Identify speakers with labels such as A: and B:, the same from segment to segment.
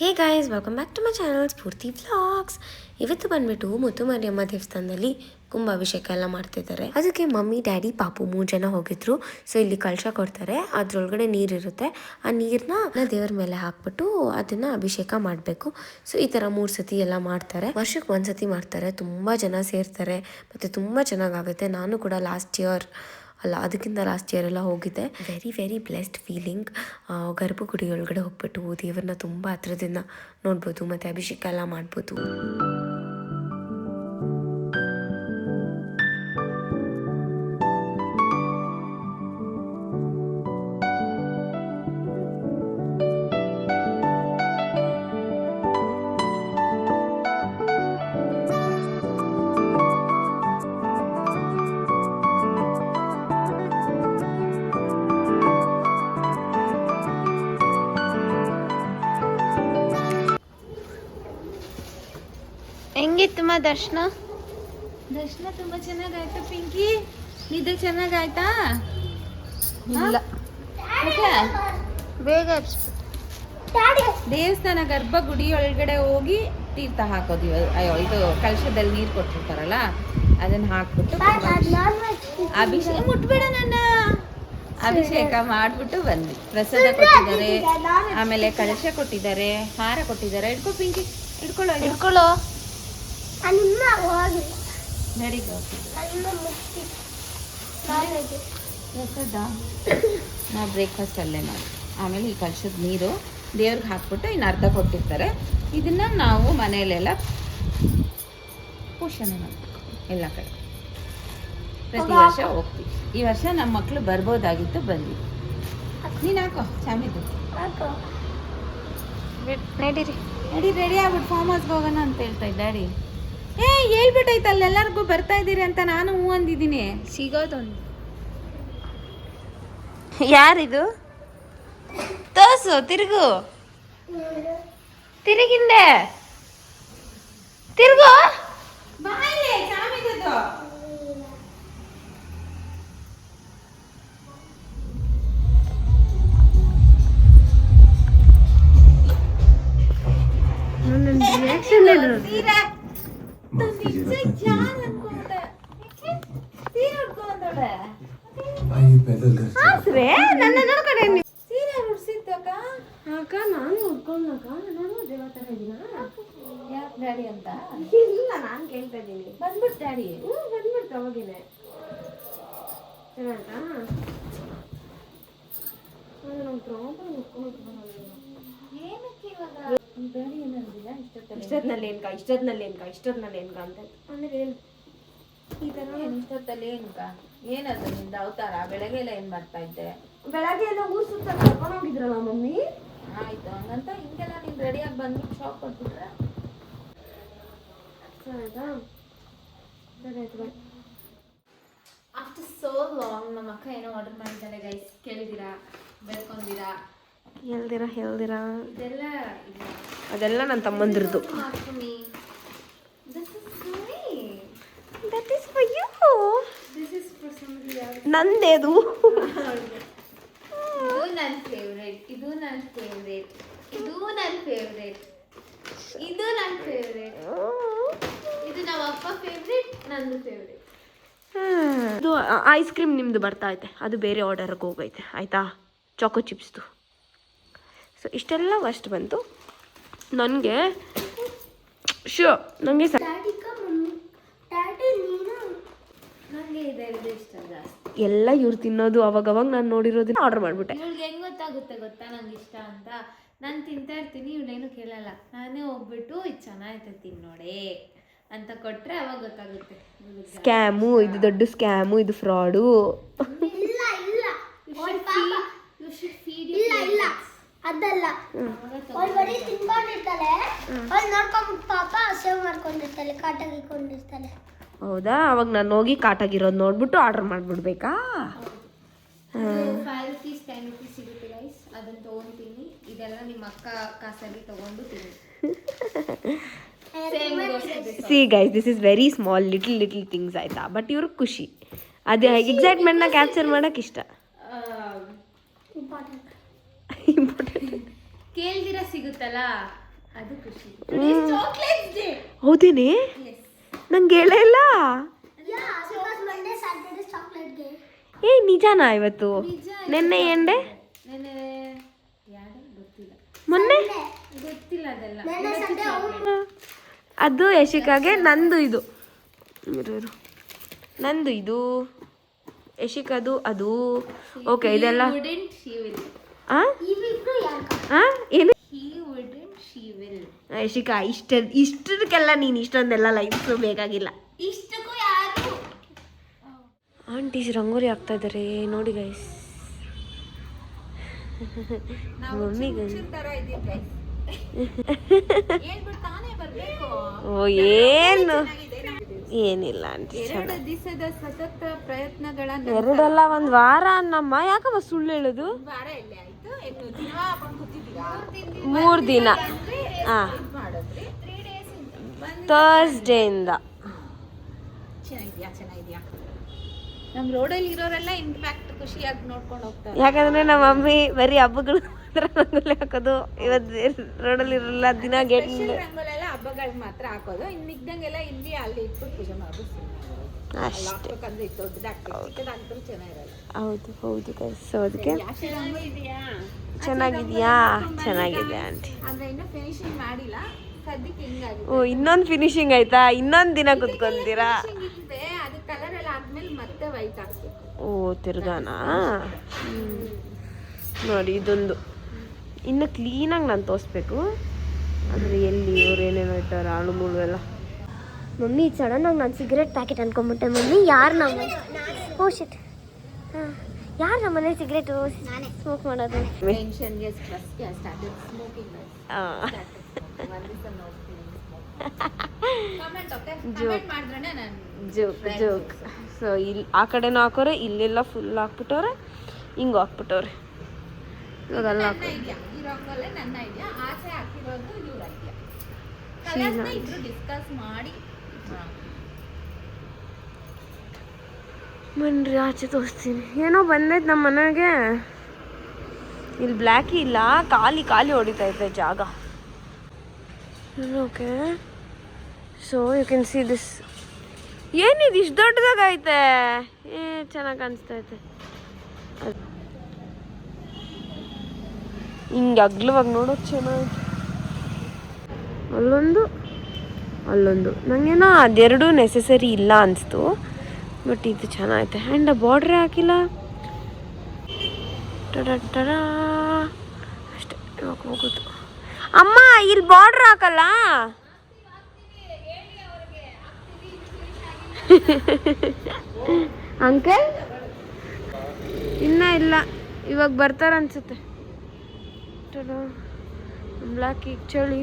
A: Hey guys, welcome back to my channel Spoorthi vlogs. ಇವತ್ತು ಬಂದ್ಬಿಟ್ಟು ಮುತ್ತುಮಾರಿಯಮ್ಮ ದೇವಸ್ಥಾನದಲ್ಲಿ ಕುಂಭಾಭಿಷೇಕ ಎಲ್ಲ ಮಾಡ್ತಿದ್ದಾರೆ. ಅದಕ್ಕೆ ಮಮ್ಮಿ, ಡ್ಯಾಡಿ, ಪಾಪು 3 ಜನ ಹೋಗಿದ್ರು. ಸೊ ಇಲ್ಲಿ ಕಳಶ ಕೊಡ್ತಾರೆ, ಅದ್ರೊಳಗಡೆ ನೀರಿರುತ್ತೆ. ಆ ನೀರನ್ನ ದೇವರ ಮೇಲೆ ಹಾಕ್ಬಿಟ್ಟು ಅದನ್ನ ಅಭಿಷೇಕ ಮಾಡಬೇಕು. ಸೊ ಈ ತರ 3 ಸತಿ ಎಲ್ಲ ಮಾಡ್ತಾರೆ. ವರ್ಷಕ್ಕೆ 1 ಸತಿ ಮಾಡ್ತಾರೆ. ತುಂಬಾ ಜನ ಸೇರ್ತಾರೆ ಮತ್ತೆ ತುಂಬಾ ಚೆನ್ನಾಗಾಗುತ್ತೆ. ನಾನು ಕೂಡ ಅದಕ್ಕಿಂತ ಲಾಸ್ಟ್ ಇಯರ್ ಎಲ್ಲ ಹೋಗಿದ್ದೆ. Very very blessed feeling. ಗರ್ಭಗುಡಿ ಒಳಗಡೆ ಹೋಗ್ಬಿಟ್ಟು ದೇವರನ್ನ ತುಂಬ ಹತ್ರದಿಂದ ನೋಡ್ಬೋದು ಮತ್ತು ಅಭಿಷೇಕ ಎಲ್ಲ ಮಾಡ್ಬೋದು.
B: ಹೆಂಗಿತ್ತಮ್ಮ ದರ್ಶನ ತುಂಬಾ ಚೆನ್ನಾಗಾಯ್ತು. ಪಿಂಕಿ, ನಿದ್ದೆ ಚೆನ್ನಾಗಾಯ್ತಾ? ಇಲ್ಲ, ಬೇಗ ದೇವಸ್ಥಾನ ಗರ್ಭಗುಡಿ ಒಳಗಡೆ ಹೋಗಿ ತೀರ್ಥ ಹಾಕೋದು. ಇದು ಕಲಶದಲ್ಲಿ ನೀರು ಕೊಟ್ಟಿರ್ತಾರಲ್ಲ ಅದನ್ನ ಹಾಕ್ಬಿಟ್ಟು ಅಭಿಷೇಕ ಮುಟ್ಬೇಡ ನನ್ನ ಅಭಿಷೇಕ ಮಾಡ್ಬಿಟ್ಟು ಬಂದ್ವಿ. ಪ್ರಸಾದ ಕೊಟ್ಟಿದ್ದಾರೆ, ಆಮೇಲೆ ಕಲಶ ಕೊಟ್ಟಿದ್ದಾರೆ, ಹಾರ ಕೊಟ್ಟಿದ್ದಾರೆ. ಇಟ್ಕೋ ಪಿಂಕಿ, ಇಟ್ಕೊಳ್ಳೋ. ನಾವು ಬ್ರೇಕ್ಫಾಸ್ಟ್ ಅಲ್ಲೇ ಮಾಡಿ ಆಮೇಲೆ ಈ ಕಲಶದ ನೀರು ದೇವ್ರಿಗೆ ಹಾಕ್ಬಿಟ್ಟು ಇನ್ನು ಅರ್ಧ ಕೊಟ್ಟಿರ್ತಾರೆ. ಇದನ್ನ ನಾವು ಮನೆಯಲ್ಲೆಲ್ಲ ಪೋಷಣೆ ಮಾಡಬೇಕು. ಎಲ್ಲ ಕಡೆ ಪ್ರತಿ ವರ್ಷ ಹೋಗ್ತೀವಿ. ಈ ವರ್ಷ ನಮ್ಮ ಮಕ್ಕಳು ಬರ್ಬೋದಾಗಿತ್ತು, ಬಂದ್ವಿ. ನೀನು ಹಾಕೋ ಚಾಮಿದ್ದು, ನಡೀರಿ ರೆಡಿ ಆಗ್ಬಿಟ್ಟು ಫಾರ್ಮ್ ಹೌಸ್ಗೆ ಹೋಗೋಣ ಅಂತ ಹೇಳ್ತಾ ಡ್ಯಾಡಿ. ಹೇಳ್ಬಿಟ್ಟೈತಲ್ಲ ಎಲ್ಲರಿಗೂ ಬರ್ತಾ ಇದ್ದೀರಿ ಅಂತ. ನಾನು ಹೂ ಅಂದಿದ್ದೀನಿ. ಸಿಗೋದೊಂದು ಯಾರಿದು? ತೋರ್ಸು, ತಿರುಗಿಂದೆ ತಿರುಗು. ನನ್ನ ನೋಡ್ಕೊಂಡೆ ಸೀರೆ ಉಡ್ಸಿದ್ದಕ್ಕ ಅಕ್ಕ. ನಾನು ಉಡ್ಕೊಂಡಕ್ಕ. ನಾನು ದೇವತರ ಇದ್ದೀನ ಯಾಕೆ ಡ್ಯಾಡಿ ಅಂತ? ಇಲ್ಲ, ನಾನು ಕೇಳ್ತಾ ಇದ್ದೀನಿ. ಬಂದ್ಬಿಟ್ಟು ಡ್ಯಾಡಿ ಬಂದ್ಬಿಡ್ತು ಅವಾಗೇನೆ. ಚೆನ್ನಾಗ ಏನಕ್ಕೆ ಇವಾಗ ಡ್ಯಾಡಿ ಏನಂದಿಲ್ಲ? ಇಷ್ಟೊತ್ತಿನಲ್ಲಿ ಏನ್ಕ ಅಂತ ಆಮೇಲೆ ಹೇಳಿ ಈ ಥರ ಇಷ್ಟೊತ್ತಲ್ಲಿ ಏನದು ನಿಂದ ಅವತಾರ? ಬೆಳಗ್ಗೆ ಎಲ್ಲ ಏನು ಮಾಡ್ತಾ ಇದ್ದೆ? ಬೆಳಗ್ಗೆ ಎಲ್ಲ ಊರು ಸುತ್ತ ಕರ್ಕೊಂಡು ಹೋಗಿದ್ರಲ್ಲ ಮಮ್ಮಿ. ಆಯ್ತು, ಹಂಗಂತ ಹಿಂಗೆಲ್ಲ ನೀನು ರೆಡಿಯಾಗಿ ಬಂದ್ಬಿಟ್ಟು ಶಾಪ್ ಕೊಟ್ಬಿಟ್ರೆ ಆಯ್ತಾ? ಆಫ್ಟರ್ ಸೋ ಲಾಂಗ್ ನಮ್ಮ ಅಕ್ಕ ಏನೋ ಆರ್ಡರ್ ಮಾಡಿದ್ದಾಳೆ ಗೈಸ್. ಕೇಳಿದ್ದೀರಾ? ಬೆಳ್ಕೊಂಡಿರಾ? ಹೇಳ್ದಿರಾ ಅದೆಲ್ಲ ನನ್ನ ತಮ್ಮಂದಿರದು. That is for you. This is for somebody else. ನಂದೇದು? ಇದು ನನ್ನ ಫೇವರೇಟ್. ಇದು ನನ್ನ ಫೇವರೇಟ್. ಇದು ನನ್ನ ಫೇವರೇಟ್. ಇದು ನನ್ನ ಫೇವರೇಟ್. ಇದು ನಮ್ಮ ಅಪ್ಪ ಫೇವರೇಟ್, ನಂದು ಫೇವರೇಟ್. ಇದು ಐಸ್ ಕ್ರೀಮ್ ನಿಮ್ದು ಬರ್ತಾ ಐತೆ, ಅದು ಬೇರೆ ಆರ್ಡರ್ಗೆ ಹೋಗೈತೆ ಆಯ್ತಾ? ಚಾಕೋ ಚಿಪ್ಸ್ದು. ಸೊ ಇಷ್ಟೆಲ್ಲ ಫಸ್ಟ್ ಬಂತು ನನಗೆ. ನನಗೆ ಎಲ್ಲ ಇವ್ರು ತಿನ್ನೋದು ಅವಾಗವಾಗ ನಾನು ನೋಡಿರೋದನ್ನ ಆರ್ಡರ್ ಮಾಡಿಬಿಟ್ಟೆ. ಇವ್ಳಿಗೆ ಹೆಂಗೆ ಗೊತ್ತಾಗುತ್ತೆ ಗೊತ್ತಾ ನಂಗೆ ಇಷ್ಟ ಅಂತ? ನಾನು ತಿಂತಾ ಇರ್ತೀನಿ, ಇವಳೇನು ಕೇಳಲ್ಲ. ನಾನೇ ಹೋಗ್ಬಿಟ್ಟು ಇದು ಚೆನ್ನಾಗೈತೆ ತಿನ್ನೋಡೆ ಅಂತ ಕೊಟ್ಟರೆ ಅವಾಗ ಗೊತ್ತಾಗುತ್ತೆ. ಸ್ಕ್ಯಾಮು ಇದು, ದೊಡ್ಡ ಸ್ಕ್ಯಾಮು ಇದು, ಫ್ರಾಡು.
C: ಅದಲ್ಲ, ಬರೀ ತಿನ್ಕೊಂಡಿರ್ತಾಳೆ, ಅವ್ರು ನೋಡ್ಕೊಂಡ್ಬಿಟ್ಟು ಪಾಪ ಸೇವ್ ಮಾಡ್ಕೊಂಡಿರ್ತಾಳೆ, ಕಾಟಾಗಿಕೊಂಡಿರ್ತಾಳೆ.
A: ಹೌದಾ? ಅವಾಗ ನಾನು ಹೋಗಿ ಕಾಟಾಗಿರೋದು ನೋಡ್ಬಿಟ್ಟು ಆರ್ಡರ್ ಮಾಡಿಬಿಡ್ಬೇಕಾ?
B: 5 rupees 10 rupees ಸಿಗುತ್ತೆ ಗೈಸ್, ಅದನ್ನು ತೊಗೊತೀನಿ. ಇದೆಲ್ಲ ನಿಮ್ಮ ಅಕ್ಕ ಕಾಸಲ್ಲಿ ತೊಗೊಂಡು ತಿನ್ನಿ.
A: C guys, this is very small little things ಆಯ್ತಾ? ಬಟ್ ಇವ್ರ ಖುಷಿ, ಅದು ಎಕ್ಸೈಟ್ಮೆಂಟ್ನ ಕ್ಯಾಪ್ಚರ್ ಮಾಡೋಕೆ ಇಷ್ಟ.
B: ಇಂಪಾರ್ಟೆಂಟ್ ಕೇಳ್ದಿರ ಸಿಗುತ್ತಲ್ಲ ಅದು ಖುಷಿ. Chocolates day.
A: ಹೌದೇನೆ, ನಂಗೆ ಹೇಳೇ ಇಲ್ಲ. ಏ ನಿಜಾನಾ ಇವತ್ತು? ನೆನ್ನೆ ಎಂಡೆ
B: ನೆನ್ನೆ ಯಾರು ಗೊತ್ತಿಲ್ಲ,
A: ಮೊನ್ನೆ
B: ಗೊತ್ತಿಲ್ಲ ಅದೆಲ್ಲ.
A: ಅದು ಯಶಿಕಾಗೆ, ನಂದು ಇದು ನಂದು ಇದು ಯಶಿಕದು ಅದು. ಓಕೆ ಇದೆಲ್ಲ ಏನು ಯಶಿಕಾ ಇಷ್ಟಕ್ಕೆಲ್ಲ ನೀನು ಇಷ್ಟೊಂದೆಲ್ಲ ಲೈಫ್ ಬೇಕಾಗಿಲ್ಲ.
B: ಇಷ್ಟಕ್ಕೂ ಯಾರು
A: ಆಂಟೀಸ್ ರಂಗೋಲಿ ಹಾಕ್ತಾ ಇದ್ದಾರೆ ನೋಡಿ ಗೈಸ್. ಮಮ್ಮಿಗೆ ಓ ಏನು ಏನಿಲ್ಲ ಆಂಟಿ,
B: 2 ದಿವಸದ ಸತತ ಪ್ರಯತ್ನಗಳ
A: 2 ಅಲ್ಲ 1 ವಾರ ಅನ್ನಮ್ಮ. ಯಾಕಮ್ಮ ಸುಳ್ಳು ಹೇಳುದು? 3 ದಿನ ಥರ್ಸ್ಡೇಯಿಂದ.
B: ಚೆನ್ನಾಗಿದ್ಯಾ? ನಮ್ ರೋಡಲ್ಲಿ ಇರೋರೆಲ್ಲ ಇಂಪ್ಯಾಕ್ಟ್ ಖುಷಿಯಾಗಿ ನೋಡ್ಕೊಂಡು ಹೋಗ್ತಾರೆ.
A: ಯಾಕಂದ್ರೆ ನಮ್ಮ ಮಮ್ಮಿ ಬರೀ ಹಬ್ಬಗಳು ಮಾತ್ರ ರಂಗೋಲಿ ಹಾಕೋದು. ಇವತ್ತು ರೋಡಲ್ಲಿ ಇರಲ್ಲ, ದಿನ ಗೇಟ್
B: ರಂಗೋಲೆಲ್ಲ ಹಬ್ಬಗಳಿಗೆ ಮಾತ್ರ ಹಾಕೋದು. ಇನ್ನು ಮಿಕ್ದಂಗೆಲ್ಲ ಇಲ್ಲಿ ಅಲ್ಲಿ ಇಟ್ಬಿಟ್ಟು ಪೂಜೆ ಮಾಡೋದು
A: ಅಷ್ಟೇ.
B: ಚಿಕ್ಕದಾಗ್ತೂ ಚೆನ್ನಾಗಿರಲ್ಲ.
A: ಹೌದು ಹೌದು ಸೊ ಅದಕ್ಕೆ ಚೆನ್ನಾಗಿದ್ಯಾ? ಚೆನ್ನಾಗಿದೆ ಆಂಟಿ.
B: ಅಂದ್ರೆ ಇನ್ನೂ ಫಿನಿಶಿಂಗ್ ಮಾಡಿಲ್ಲ ಸದ್ಯಕ್ಕೆ. ಹಿಂಗಾಗಿ
A: ಓ ಇನ್ನೊಂದು ಫಿನಿಶಿಂಗ್ ಆಯ್ತಾ? ಇನ್ನೊಂದು ದಿನ ಕುತ್ಕೊಂತೀರಾ?
B: ಅದು ಕಲರ್ ಎಲ್ಲ ಆದ್ಮೇಲೆ ಮತ್ತೆ ವೈಟ್ ಹಾಕ್ಬೇಕು.
A: ಓ ತಿರ್ಗಾನಾ? ನೋಡಿ ಇದೊಂದು ಇನ್ನು ಕ್ಲೀನಾಗಿ ನಾನು ತೋರಿಸ್ಬೇಕು. ಅಂದರೆ ಎಲ್ಲಿ ಇವ್ರು ಏನೇನೋ ಇಟ್ಟಾರ ಆಳು ಮುಳು ಎಲ್ಲ. ಮಮ್ಮಿ ಸಡನ್ನಾಗಿ ನಾನು ಸಿಗರೇಟ್ ಪ್ಯಾಕೆಟ್ ಅನ್ಕೊಂಬಿಟ್ಟೆ. ಮಮ್ಮಿ ಯಾರು ನಮ್ಮ ಓ ಶಿಟ್ ಯಾರು ನಮ್ಮ ಮನೇಲಿ ಸಿಗರೇಟು ಸ್ಮೋಕ್ ಮಾಡೋದು?
B: ಟೆನ್ಷನ್ಗೆ ಸ್ಟ್ರೆಸ್ಗೆ ಸ್ಟಾರ್ಟೆಡ್ ಸ್ಮೋಕಿಂಗ್.
A: ಜೋಕ್. ಸೊ ಇಲ್ಲಿ ಆ ಕಡೆನೂ ಹಾಕೋರೆ, ಇಲ್ಲೆಲ್ಲ ಫುಲ್ ಹಾಕ್ಬಿಟ್ಟವ್ರೆ, ಹಿಂಗೆ ಹಾಕ್ಬಿಟ್ಟವ್ರೆ. ಇವಾಗ ಅಲ್ಲ
B: ನನ್ನ ಐಡಿಯಾ, ಆಚೆ ಹಾಕಿರೋದು ಇವ್ರ ಐಡಿಯಾ. ಕಲರ್ನ ಇಬ್ರು ಡಿಸ್ಕಸ್ ಮಾಡಿ
A: ಬನ್ರಿ ಆಚೆ ತೋರಿಸ್ತೀನಿ. ಏನೋ ಬಂದೈತೆ ನಮ್ಮ ಮನೆಗೆ. ಇಲ್ಲಿ ಬ್ಲ್ಯಾಕಿ ಇಲ್ಲ, ಖಾಲಿ ಖಾಲಿ ಹೊಡಿತೈತೆ ಜಾಗ. Okay so you can see this. ಏನಿದು ಇಷ್ಟು ದೊಡ್ಡದಾಗೈತೆ? ಚೆನ್ನಾಗಿ ಕಾಣಿಸ್ತೈತೆ. ಹಿಂಗೆ ಅಗ್ಲವಾಗಿ ನೋಡೋದು ಚೆನ್ನಾಗಿ. ಅಲ್ಲೊಂದು ನನಗೇನೋ ಅದೆರಡು ನೆಸೆಸರಿ ಇಲ್ಲ ಅನಿಸ್ತು, ಬಟ್ ಇದು ಚೆನ್ನಾಗೈತೆ. ಆ್ಯಂಡ್ ಬಾರ್ಡ್ರೇ ಹಾಕಿಲ್ಲ. ಟಡಾ ಅಷ್ಟೇ, ಇವಾಗ ಹೋಗೋದು. ಅಮ್ಮ ಇಲ್ಲಿ ಬಾರ್ಡ್ರ್ ಹಾಕಲ್ಲ. ಅಂಕಲ್ ಇನ್ನೂ ಇಲ್ಲ, ಇವಾಗ ಬರ್ತಾರ ಅನ್ಸುತ್ತೆ. ಬ್ಲ್ಯಾಕ್ ಈಗ ಚಳಿ.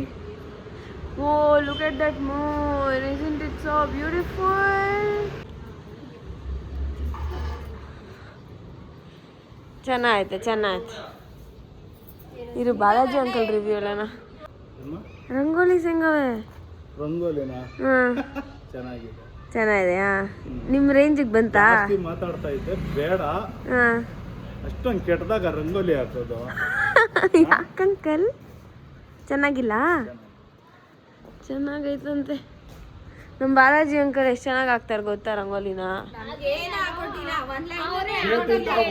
A: Oh look at that moon, isn't it so beautiful? ಚೆನ್ನಾಯ್ತು. ಇರು ಬಾಲಾಜಿ ಅಂಕಲ್ ರಿವ್ಯೂ ಹೇಳೋಣ. ರಂಗೋಲಿ ಹೆಂಗವೆ?
D: ರಂಗೋಲಿನಾ?
A: ಹಾಂ ಚೆನ್ನಾಗಿದೆಯಾ? ನಿಮ್ಮ ರೇಂಜಿಗೆ ಬಂತಾ?
D: ಮಾತಾಡ್ತಾ ಇದ್ದೆ ಬೇಡ,
A: ಹಾಂ
D: ಅಷ್ಟೊಂದು ಕೆಟ್ಟದಾಗ ರಂಗೋಲಿ ಹಾಕೋದು
A: ಯಾಕಂಕಲ್? ಚೆನ್ನಾಗಿಲ್ಲ? ಚೆನ್ನಾಗೈತಂತೆ. ನಮ್ಮ ಬಾಲಾಜಿ ಅಂಕಲ್ ಎಷ್ಟು ಚೆನ್ನಾಗಿ ಹಾಕ್ತಾರೆ ಗೊತ್ತಾ ರಂಗೋಲಿನ?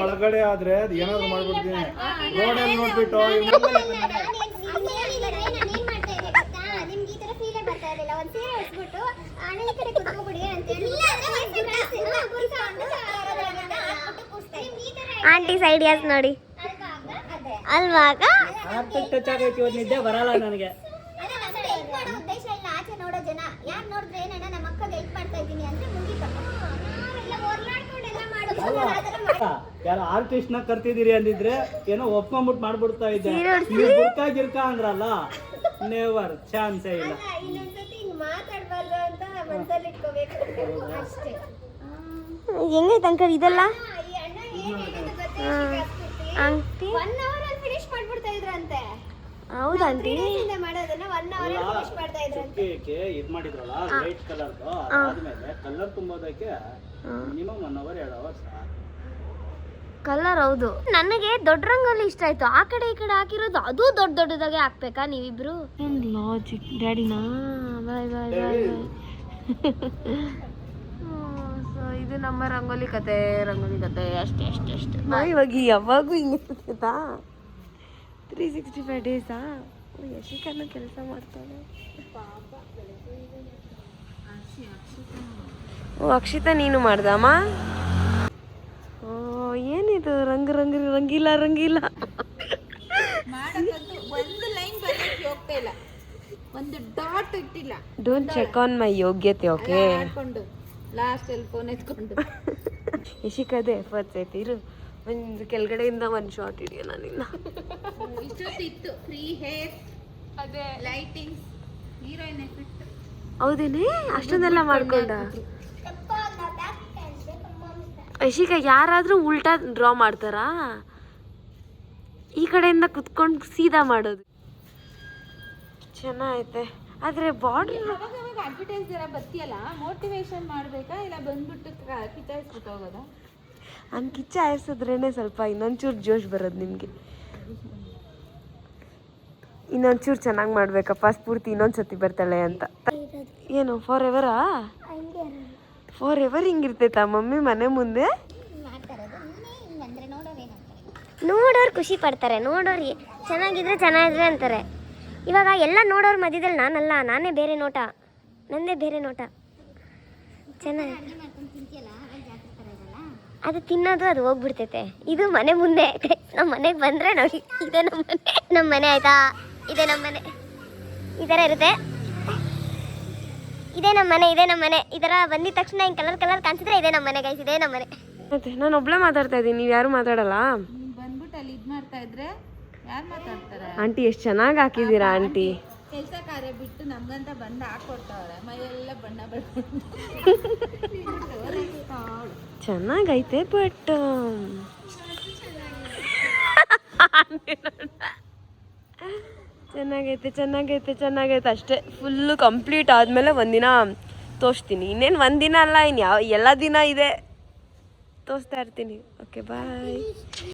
D: ಒಳಗಡೆ ಆದ್ರೆ ಅದು ಏನಾದ್ರು ಮಾಡ್ಬಿಡ್ತೀನಿ. ರೋಡಲ್ಲಿ ನೋಡ್ಬಿಟ್ಟು
A: ಆಂಟೀಸ್ ಐಡಿಯಾಸ್ ನೋಡಿ ಅಲ್ವಾಗ.
E: ನಿದ್ದೆ ಬರಲ್ಲ ನನಗೆ. ಯಾರು ಆರ್ಟಿಸ್ಟ್ ನ ಕರ್ತಿದ್ದೀರಿ ಅಂದಿದ್ರೆ ಏನೋ ಒಪ್ಕೊಂಡ್ಬಿಟ್ಟು ಮಾಡ್ಬಿಡ್ತಾ ಇದ್ದೆ. ನೀವು ಬುರ್ಕಾ ಗಿರ್ಕಾ ಅಂದ್ರಲ್ಲ, ನೆವರ್ ಚಾನ್ಸೇ ಇಲ್ಲ.
A: ಹೆಂಗೈತೆ ಅಂಕಲ್ ಇದೆಲ್ಲ? ಹೌದಾ ಆಂಟಿ?
E: ಇದ್ ಮಾಡಿದ್ರಲ್ಲ ವೈಟ್ ಕಲರ್, ಆದ್ಮೇಲೆ ಕಲರ್ ತುಂಬೋದಕ್ಕೆ ಮಿನಿಮಮ್ 1 hour 2 hours.
C: ಕಲರ್ ಹೌದು. ನನಗೆ ದೊಡ್ಡ ರಂಗೋಲಿ ಇಷ್ಟ ಆಯ್ತು. ಆ ಕಡೆ ಈ ಕಡೆ ಹಾಕಿರೋದು ಅದು ದೊಡ್ಡ ದೊಡ್ಡದಾಗೆ ಹಾಕ್ಬೇಕಾ ನೀವಿಬ್ರು?
A: ಲಾಜಿಕ್ ಡ್ಯಾಡಿನಾ ಬಾಯ್ ಬಾಯ್ ಬಾಯ್ ಬಾಯ್. ಸೊ ಇದು ನಮ್ಮ ರಂಗೋಲಿ ಕತೆ ಅಷ್ಟೇ ಅಷ್ಟೇ ಅಷ್ಟೇ. ಇವಾಗ ಯಾವಾಗೂ ಹಿಂಗೆ ಇರ್ತಿತ್ತಾ 365 ಡೇಸಾ? ಯಶಿಕನ ಕೆಲಸ ಮಾಡ್ತಾಳೆ. ಓ ಅಕ್ಷಿತಾ ನೀನು ಮಾಡ್ದಮ್ಮ? ಓ ಏನಿದು ರಂಗಿಲ್ಲ
B: ಒಂದು ಲೈನ್ ಬರಕ್ಕೆ ಹೋಗ್ತಾ ಇಲ್ಲ, ಒಂದು ಡಾಟ್ ಇಟ್ಟಿಲ್ಲ.
A: ಡೋಂಟ್ ಚೆಕ್ ಆನ್ ಮೈ ಯೋಗ್ಯತೆ. ಓಕೆ
B: ಮಾಡ್ಕೊಂಡು ಲಾಸ್ಟ್ ಅಲ್ಲಿ ಫೋನ್ ಎತ್ಕೊಂಡು
A: ಯಶಿಕದೇ ಎಫರ್ಟ್ಸ್ ಐತಿ. ಇರು ಒಂದು ಕೆಳಗಡೆಯಿಂದ ಒಂದು ಶಾರ್ಟ್ ಹಿಡಿಯ ನಾನಿಲ್ಲ.
B: ಇಷ್ಟೊತ್ತಿತ್ತು ಫ್ರೀ ಹೇರ್, ಅದೇ ಲೈಟಿಂಗ್ಸ್, ಹೀರೋಯಿನ್ ಎಫೆಕ್ಟ್.
A: ಹೌದೇನೆ ಅಷ್ಟೊಂದೆಲ್ಲ ಮಾಡ್ಕೊಂಡ? ಯಶಿಕ ಯಾರಾದ್ರೂ ಉಲ್ಟಾ ಡ್ರಾ ಮಾಡ್ತಾರಾ? ಈ ಕಡೆಯಿಂದ ಕುತ್ಕೊಂಡು ಸೀದಾ ಮಾಡೋದು ಚೆನ್ನಾಗೈತೆ. ಆದ್ರೆ ಬಾರ್ಡರ್
B: ಅವಾಗ ಅಡ್ವರ್ಟೈಸ್ ಎಲ್ಲ ಬತ್ತಿಯಲ್ಲ, ಮೋಟಿವೇಶನ್ ಮಾಡ್ಬೇಕಾ ಇಲ್ಲ ಬಂದ್ಬಿಟ್ಟು ಕಿತ್ತಾಯಿಸ್ಬಿಟ್ಟು ಹೋಗೋದಾ?
A: ಹಂಗೆ ಕಿಚ್ಚ ಆಯಿಸಿದ್ರೇನೆ ಸ್ವಲ್ಪ ಇನ್ನೊಂಚೂರು ಜೋಶ್ ಬರೋದು ನಿಮಗೆ. ಇನ್ನೊಂಚೂರು ಚೆನ್ನಾಗಿ ಮಾಡ್ಬೇಕಪ್ಪ ಸ್ಫೂರ್ತಿ ಇನ್ನೊಂದ್ಸತಿ ಬರ್ತಾಳೆ ಅಂತ. ಏನು ಫಾರ್ ಎವರಾ? ಫಾರ್ ಎವರ್ ಹಿಂಗಿರ್ತೈತಾ ಮಮ್ಮಿ ಮನೆ ಮುಂದೆ?
C: ನೋಡೋರು ಖುಷಿ ಪಡ್ತಾರೆ, ನೋಡೋರು ಚೆನ್ನಾಗಿದ್ರೆ ಅಂತಾರೆ. ಇವಾಗ ಎಲ್ಲ ನೋಡೋರು ಮಧ್ಯದಲ್ಲಿ ನಾನಲ್ಲ, ನಾನೇ ಬೇರೆ ನೋಟ, ನಂದೇ ಬೇರೆ ನೋಟ. ಚೆನ್ನಾಗಿ ಅದು ತಿನ್ನೋದು ಅದು ಹೋಗ್ಬಿಡ್ತೈತೆ. ಇದು ಮನೆ ಮುಂದೆ, ನಮ್ಮ ಮನೆಗೆ ಬಂದರೆ ನೋಡಿ ಇದೇ ನಮ್ಮ ಮನೆ ಆಯಿತಾ, ಇದೇ ನಮ್ಮ ಮನೆ, ಈ ಥರ ಇರುತ್ತೆ. ಇದೇ ನಮ್ಮ ಮನೆ ಈ ಥರ ಬಂದಿದ ತಕ್ಷಣ ಹಿಂಗೆ ಕಲರ್ ಕಾಣಿಸಿದ್ರೆ ಇದೇ ನಮ್ಮ ಮನೆ ಗೈಸ್, ಇದೇ ನಮ್ಮ ಮನೆ.
A: ಮತ್ತೆ ನಾನು ಒಬ್ಳೆ ಮಾತಾಡ್ತಾ ಇದ್ದೀನಿ, ನೀವು ಯಾರು ಮಾತಾಡಲ್ಲ?
B: ಬಂದ್ಬಿಟ್ಟು ಅಲ್ಲಿ ಇದು ಮಾಡ್ತಾ ಇದ್ರೆ ಯಾರು ಮಾತಾಡ್ತಾರೆ?
A: ಆಂಟಿ ಎಷ್ಟು ಚೆನ್ನಾಗಿ ಹಾಕಿದ್ದೀರಾ ಆಂಟಿ.
B: ಕೆಲಸ ಕಾರ್ಯ ಬಿಟ್ಟು ನಮ್ಗಂತ ಬಂದು ಹಾಕೊಡ್ತಾವ್ರೆ, ಮೈಯೆಲ್ಲ ಬಣ್ಣ
A: ಚೆನ್ನಾಗೈತೆ ಬಟ್ ಚೆನ್ನಾಗೈತೆ ಅಷ್ಟೇ. ಫುಲ್ಲು ಕಂಪ್ಲೀಟ್ ಆದಮೇಲೆ ಒಂದಿನ ತೋರಿಸ್ತೀನಿ. ಇನ್ನೇನು ಒಂದಿನ ಅಲ್ಲ, ಇನ್ನು ಎಲ್ಲ ದಿನ ಇದೆ ತೋರಿಸ್ತಾ ಇರ್ತೀನಿ. ಓಕೆ ಬಾಯ್.